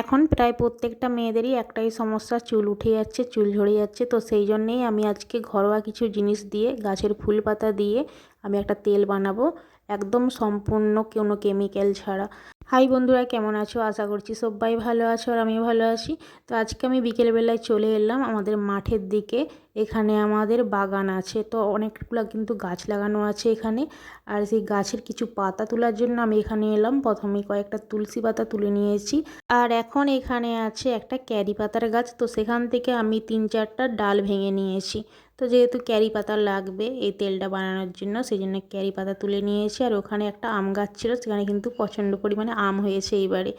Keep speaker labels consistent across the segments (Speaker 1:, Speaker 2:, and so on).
Speaker 1: এখন প্রায় প্রত্যেকটা মেয়েদেরই একটাই সমস্যা, চুল উঠে যাচ্ছে, চুল ঝরে যাচ্ছে। তো সেই জন্যেই আমি আজকে ঘরোয়া কিছু জিনিস দিয়ে, গাছের ফুল পাতা দিয়ে আমি একটা তেল বানাবো, একদম সম্পূর্ণ কোনো কেমিক্যাল ছাড়া। হাই বন্ধুরা, কেমন আছো? আশা করছি সবাই ভালো আছো আর আমিও ভালো আছি। তো আজকে আমি বিকেলবেলায় চলে এলাম আমাদের মাঠের দিকে। এখানে আমাদের বাগান আছে, তো অনেকগুলো কিন্তু গাছ লাগানো আছে এখানে। আর সেই গাছের কিছু পাতা তোলার জন্য আমি এখানে এলাম। প্রথমে কয়েকটা তুলসী পাতা তুলে নিয়েছি, আর এখন এখানে আছে একটা ক্যারি পাতার গাছ। তো সেখান থেকে আমি 3-4টা ডাল ভেঙে নিয়েছি। তো যেহেতু ক্যারি পাতা লাগবে এই তেলটা বানানোর জন্য, সেই জন্য ক্যারি পাতা তুলে নিয়েছি। আর ওখানে একটা আম গাছ ছিল, সেখানে কিন্তু প্রচণ্ড পরিমাণে আম হয়েছে এইবারে।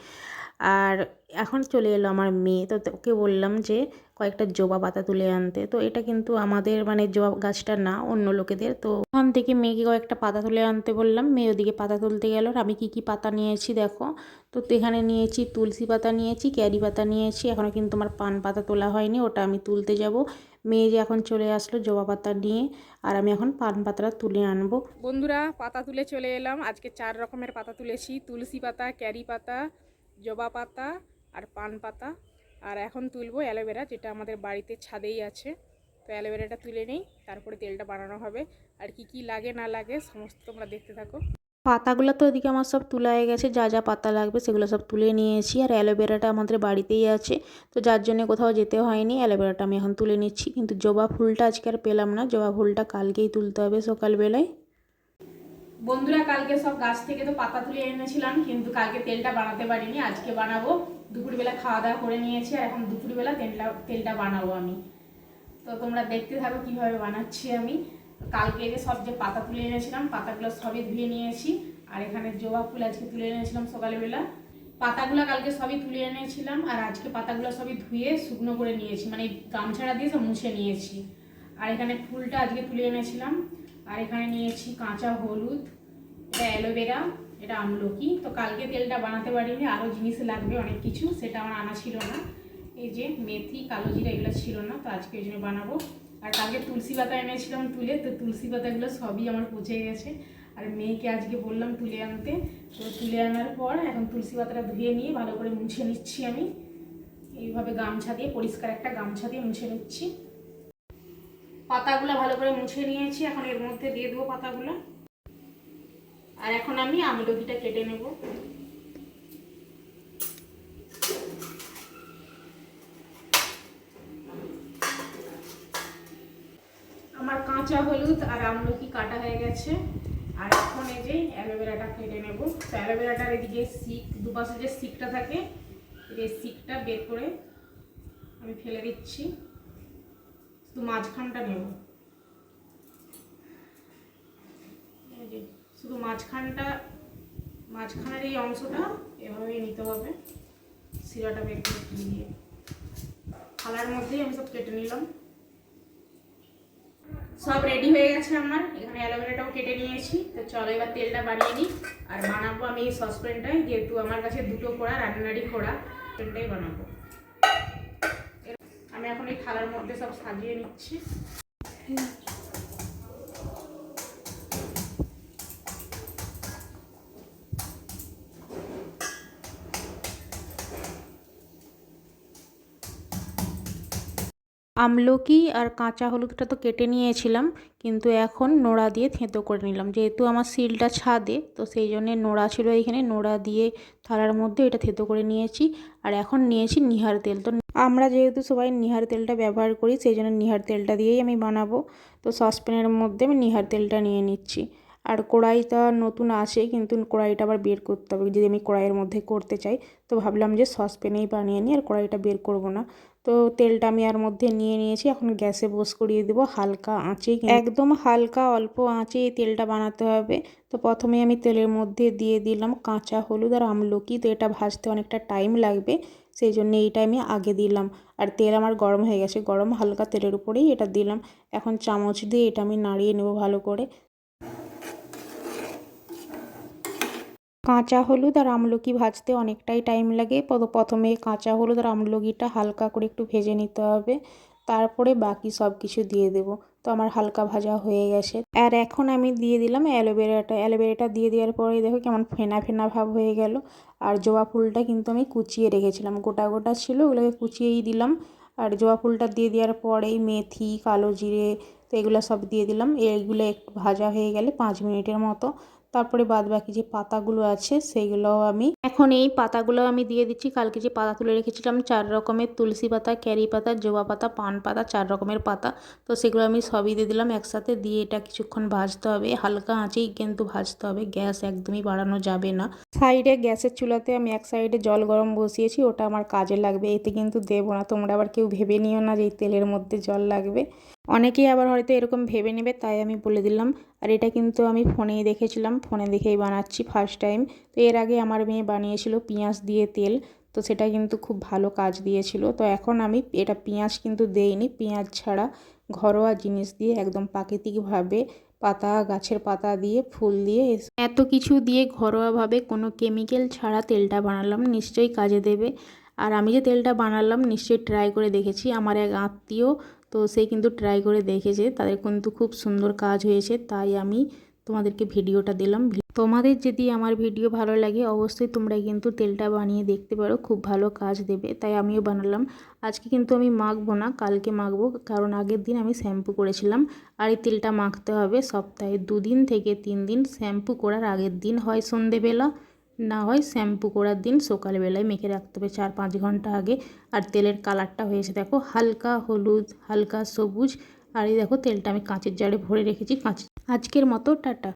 Speaker 1: আর এখন চলে এলো আমার মেয়ে, তো ওকে বললাম যে কয়েকটা জবা পাতা তুলে আনতে। তো এটা কিন্তু আমাদের মানে জবা গাছটা না, অন্য লোকেদের। তো ওখান থেকে মেয়েকে কয়েকটা পাতা তুলে আনতে বললাম, মেয়ে ওদিকে পাতা তুলতে গেল। আর আমি কি পাতা নিয়েছি দেখো। তো এখানে নিয়েছি তুলসী পাতা, নিয়েছি ক্যারি পাতা নিয়েছি। এখনও কিন্তু আমার পান পাতা তোলা হয়নি, ওটা আমি তুলতে যাব। মেয়ে যে এখন চলে আসলো জবা পাতা নিয়ে, আর আমি এখন পান পাতাটা তুলে আনবো।
Speaker 2: বন্ধুরা, পাতা তুলে চলে এলাম। আজকে 4 রকমের পাতা তুলেছি: তুলসী পাতা, ক্যারি পাতা, জবা পাতা আর পান পাতা। আর এখন তুলবো অ্যালোভেরা, যেটা আমাদের বাড়িতে ছাদেই আছে। তো অ্যালোভেরাটা তুলে নেই, তারপরে তেলটা বানানো হবে। আর কি কি লাগে না লাগে সমস্ত তোমরা দেখতে থাকো।
Speaker 1: পাতাগুলো তো ওদিকে আমার সব তোলা হয়ে গেছে, যা যা পাতা লাগবে সেগুলো সব তুলে নিয়েছি। আর অ্যালোভেরাটা আমাদের বাড়িতেই আছে, তো যার জন্য কোথাও যেতে হয়নি। অ্যালোভেরাটা আমি এখন তুলে নিচ্ছি, কিন্তু জবা ফুলটা আজকে আর পেলাম না। জবা ফুলটা কালকেই তুলতে হবে সকালবেলায়।
Speaker 2: বন্ধুরা, কালকে সব গাছ থেকে তো পাতা তুলে এনেছিলাম, কিন্তু কালকে তেলটা বানাতে পারিনি। আজকে বানাবো। দুপুরবেলা খাওয়া দাওয়া করে নিয়েছি, আর এখন দুপুরবেলা তেলটা বানাবো আমি। তো তোমরা দেখতে থাকো কিভাবে বানাচ্ছি আমি। কালকে যে সব যে পাতা তুলে এনেছিলাম, পাতাগুলো সবই ধুয়ে নিয়েছি। আর এখানে জবা ফুল আজকে তুলে এনেছিলাম সকালবেলা। পাতাগুলো কালকে সবই তুলে এনেছিলাম, আর আজকে পাতাগুলো সবই ধুয়ে শুকনো করে নিয়েছি, মানে গামছাড়া দিয়ে সব মুছে নিয়েছি। আর এখানে ফুলটা আজকে তুলে এনেছিলাম। আর এখানে নিয়েছি কাঁচা হলুদ, এটা অ্যালোভেরা, এটা আমলকি। তো কালকে তেলটা বানাতে পারিনি, আরও জিনিস লাগবে অনেক কিছু, সেটা আমার আনা ছিল না। এই যে মেথি, কালো জিরা, এগুলো ছিল না, তো আজকে এই জন্য বানাবো। আর কালকে তুলসী পাতা এনেছিলাম তুলে, তো তুলসী পাতাগুলো সবই আমার পচে গেছে। আর মেয়েকে আজকে বললাম তুলে আনতে। তো তুলে আনার পর এখন তুলসী পাতাটা ধুয়ে নিয়ে ভালো করে মুছে নিচ্ছি আমি। এইভাবে গামছা দিয়ে, পরিষ্কার একটা গামছা দিয়ে মুছে নিচ্ছি। পাতাগুলো ভালো করে মুছে নিয়েছি, এখন এর মধ্যে দিয়ে দেবো পাতাগুলো। আর এখন আমি আমলকিটা কেটে নেব। আমার কাঁচা হলুদ আর আমলকি কাটা হয়ে গেছে। আর এখন এই যে অ্যালোভেরাটা কেটে নেব। তো অ্যালোভেরাটার এদিকে দুপাশে যে শিকটা থাকে, এই শিকটা বের করে আমি ফেলে দিচ্ছি। শুধু মাঝখানটা নেব, এই যে শুধু মাঝখানের এই অংশটা এভাবেই নিতে হবে। শিরাটা বের করে দিয়ে থালার মধ্যেই আমি সব কেটে নিলাম। সব রেডি হয়ে গেছে আমার। এখানে অ্যালোভেরাটাও কেটে নিয়েছি। তো চলো এবার তেলটা বানিয়ে নিই। আর বানাবো আমি এই সসপ্যানটাই, যেহেতু আমার কাছে দুটো কড়া, রান্নারই কড়া, সসপ্যানটাই বানাবো। আমি এখন এই থালার মধ্যে সব সাজিয়ে নিচ্ছি।
Speaker 1: আমলকি আর কাঁচা হলুদটা তো কেটে নিয়েছিলাম, কিন্তু এখন নোড়া দিয়ে থেঁতো করে নিলাম। যেহেতু আমার শিলটা ছাদে, তো সেই জন্যে নোড়া ছিল এইখানে, নোড়া দিয়ে থালার মধ্যে এটা থেঁতো করে নিয়েছি। আর এখন নিয়েছি নিহার তেল। তো আমরা যেহেতু সবাই নিহার তেলটা ব্যবহার করি, সেই জন্য নিহার তেলটা দিয়েই আমি বানাবো। তো সসপ্যানের মধ্যে আমি নিহার তেলটা নিয়ে নিচ্ছি। আর কড়াইটা নতুন আছে, কিন্তু কড়াইটা আবার বের করতে হবে যদি আমি কড়াইয়ের মধ্যে করতে চাই। তো ভাবলাম যে সসপ্যানেই বানিয়ে নিই, আর কড়াইটা বের করব না। তো তেলটা আমি এর মধ্যে নিয়ে নিয়েছি। এখন গ্যাসে করিয়ে দেবো হালকা আঁচে, একদম হালকা অল্প আঁচে এই তেলটা বানাতে হবে। তো প্রথমে আমি তেলের মধ্যে দিয়ে দিলাম কাঁচা হলুদ আর আমলকি। তো এটা ভাজতে অনেকটা টাইম লাগবে, সেই জন্য এইটা আমি আগে দিলাম। আর তেল আমার গরম হয়ে গেছে, গরম হালকা তেলের উপরেই এটা দিলাম। এখন চামচ দিয়ে এটা আমি নাড়িয়ে নেব ভালো করে। কাঁচা হলুদ আর আমলকি ভাজতে অনেকটাই টাইম লাগে। প্রথমে কাঁচা হলুদ আর আমলকিটা হালকা করে একটু ভেজে নিতে হবে, তারপরে বাকি সব কিছু দিয়ে দেবো। তো আমার হালকা ভাজা হয়ে গেছে। আর এখন আমি দিয়ে দিলাম অ্যালোভেরাটা দিয়ে দেওয়ার পরে দেখো কেমন ফেনা ফেনা ভাব হয়ে গেল। আর জবা ফুলটা কিন্তু আমি কুচিয়ে রেখেছিলাম, গোটা গোটা ছিল, ওগুলোকে কুচিয়েই দিলাম। আর জবা ফুলটা দিয়ে দেওয়ার পরেই মেথি, কালো জিরে, তো এগুলো সব দিয়ে দিলাম। এইগুলো একটু ভাজা হয়ে গেলে 5 মিনিটের মতো, তারপরে বাদবাকি যে পাতাগুলো আছে সেইগুলোও আমি এখন এই পাতাগুলো আমি দিয়ে দিচ্ছি। কালকে যে পাতা তুলে রেখেছিলাম 4 রকমের, তুলসী পাতা, ক্যারি পাতা, জবা পাতা, পান পাতা, 4 রকমের পাতা, তো সেগুলো আমি সবই দিয়ে দিলাম একসাথে। দিয়ে এটা কিছুক্ষণ ভাজতে হবে, হালকা আঁচেই কিন্তু ভাজতে হবে, গ্যাস একদমই বাড়ানো যাবে না। সাইডে গ্যাসের চুলাতে আমি এক সাইডে জল গরম বসিয়েছি, ওটা আমার কাজে লাগবে, এতে কিন্তু দেবো না। তোমরা আবার কেউ ভেবে নিও না যে এই তেলের মধ্যে জল লাগবে, অনেকেই আবার হয়তো এরকম ভেবে নেবে, তাই আমি বলে দিলাম। আর এটা কিন্তু আমি ফোনেই দেখেছিলাম, ফোনে দেখেই বানাচ্ছি ফার্স্ট টাইম। তো এর আগে আমার মেয়ে বানিয়েছিল পেঁয়াজ দিয়ে তেল, তো সেটা কিন্তু খুব ভালো কাজ দিয়েছিল। তো এখন আমি এটা পেঁয়াজ কিন্তু দেইনি, পেঁয়াজ ছাড়া ঘরোয়া জিনিস দিয়ে একদম প্রাকৃতিকভাবে পাতা, গাছের পাতা দিয়ে, ফুল দিয়ে, এত কিছু দিয়ে ঘরোয়াভাবে কোনো কেমিক্যাল ছাড়া তেলটা বানালাম, নিশ্চয়ই কাজে দেবে। আর আমি যে তেলটা বানালাম নিশ্চয়ই ট্রাই করে দেখেছি, আমার এক আত্মীয়, তো সে কিন্তু ট্রাই করে দেখেছে, তাদের কিন্তু খুব সুন্দর কাজ হয়েছে, তাই আমি তোমাদেরকে ভিডিওটা দিলাম। তোমাদের যদি আমার ভিডিও ভালো লাগে অবশ্যই তোমরা কিন্তু তেলটা বানিয়ে দেখতে পারো, খুব ভালো কাজ দেবে, তাই আমিও বানালাম। আজকে কিন্তু আমি মাখবো না, কালকে মাখবো, কারণ আগের দিন আমি শ্যাম্পু করেছিলাম। আর এই তেলটা মাখতে হবে সপ্তাহে 2 দিন থেকে 3 দিন, শ্যাম্পু করার আগের দিন হয় সন্ধেবেলা, না হয় শ্যাম্পু করার দিন সকালবেলায় মেখে রাখতে হবে 4-5 ঘন্টা আগে। আর তেলের কালারটা হয়েছে দেখো, হালকা হলুদ, হালকা সবুজ। আর এই দেখো তেলটা আমি কাঁচের জারে ভরে রেখেছি। আজকের মতো টাটা।